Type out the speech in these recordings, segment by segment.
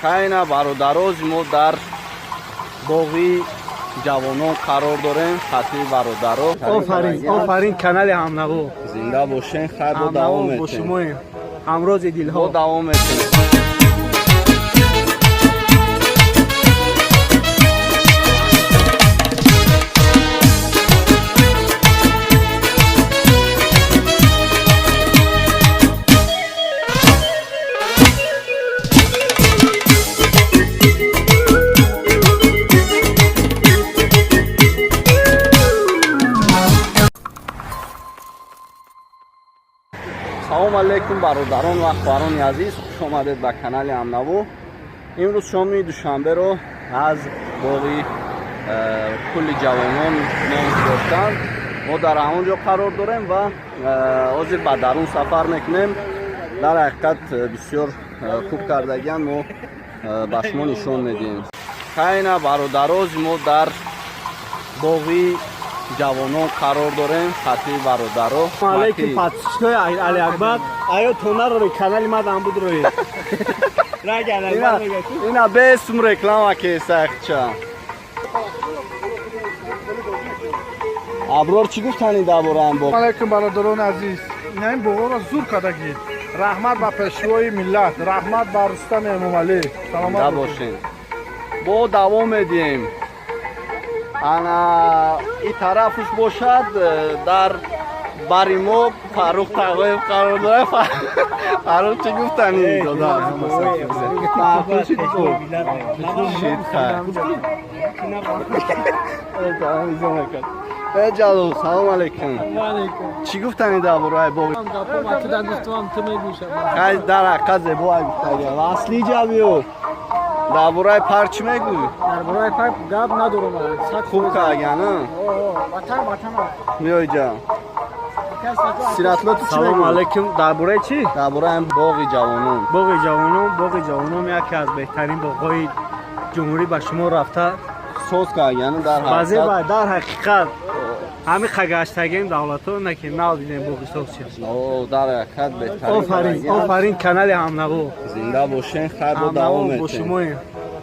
خیلی برادروز ما در باغی جوانان قرار داریم. خطی برادرو آفرین کانال همنوا زنده باشین. خیر با دوام با شما همراز دلها با دوام میتین. سلام علیکم برادران و خواهران عزیز، خوش آمدید به کانال همنوا. امروز شام دوشنبه رو از باغی کل جوانان نام داشتن. ما در همونجا قرار داریم و از به درون سفر میکنیم. در حقیقت بسیار خوب کردگان ما به شما نشون میدیم. خیلی برادروز ما در باغی جوانان قرار داریم. خطی برادرو علیکم پاتشکای علی اکبر آیا تونر رو کانال ما دام بود روی اینا به اسم رکلام که سختچا ابرار چی گفتن درباره این باغ؟ علیکم برادران عزیز، این باغ را زور کردگید. رحمت به پیشوای ملت، رحمت به رستم امامعلی. سلامت باشین. با دوام میدیم. انا این طرفش باشد در بریمو فاروق تقویب قرار داره. فاروق چی گفتنی؟ جلو سلام علیکم. چی گفتنی درباره باغ؟ خیلی در حقیقت زیبا گفتنی. اصلی جلو درباره پرچ میگوی؟ درباره پاک گپ ندارم. خوب کردن نه؟ وطن میای جان. سیراتلات چی سلام میگوی؟ علیکم. درباره چی؟ درباره این باغ جوانان. باغ جوانان یکی از بهترین باغ‌های جمهوری به شما رفته. سوز کردن در حقیقت. در حقیقت همین خگاشتگیم دولتو نکه نادیدیم باغ سوز چی. او در حقیقت بهترین. آفرین کانال همنوا زنده باشین. خیر با دوام میتین. با شما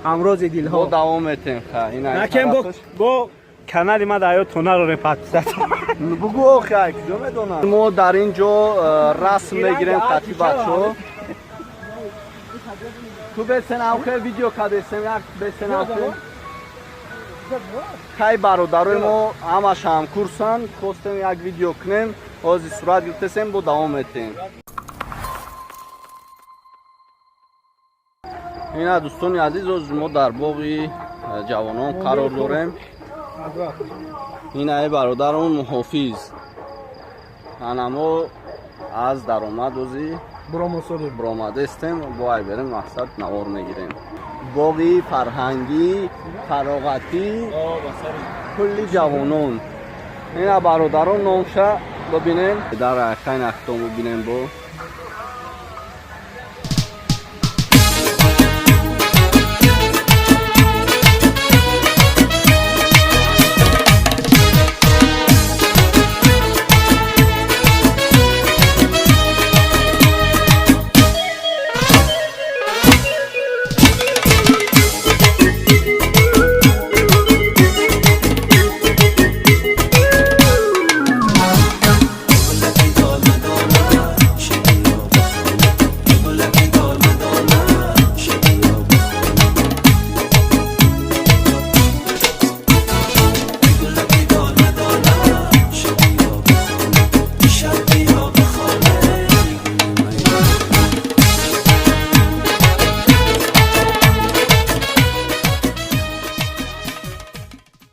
همراز دلها با دوام میتین. خیر نکن با کانال ما دایا تونر رو پاتسات بگو خیر کجا میدونن. ما در اینجا رسم میگیریم خطی بچو. تو بسن اوخه ویدیو کادسم یک بسن اوخه. خیلی برادرای ما همش هم کورسن. خواستیم یک ویدیو کنیم. از صورت گرفتیم با دوام میتین. اینا دوستان عزیز، از ما در باغ جوانان قرار داریم. اینا برادرمون محافظ. ما از درآمد وزی برآمده استیم. با بریم مقصد نوار میگیریم. باغی فرهنگی فراغتی کلی جوانان. اینا برادران نامشه ببینیم. در حقیقت اختام ببینیم با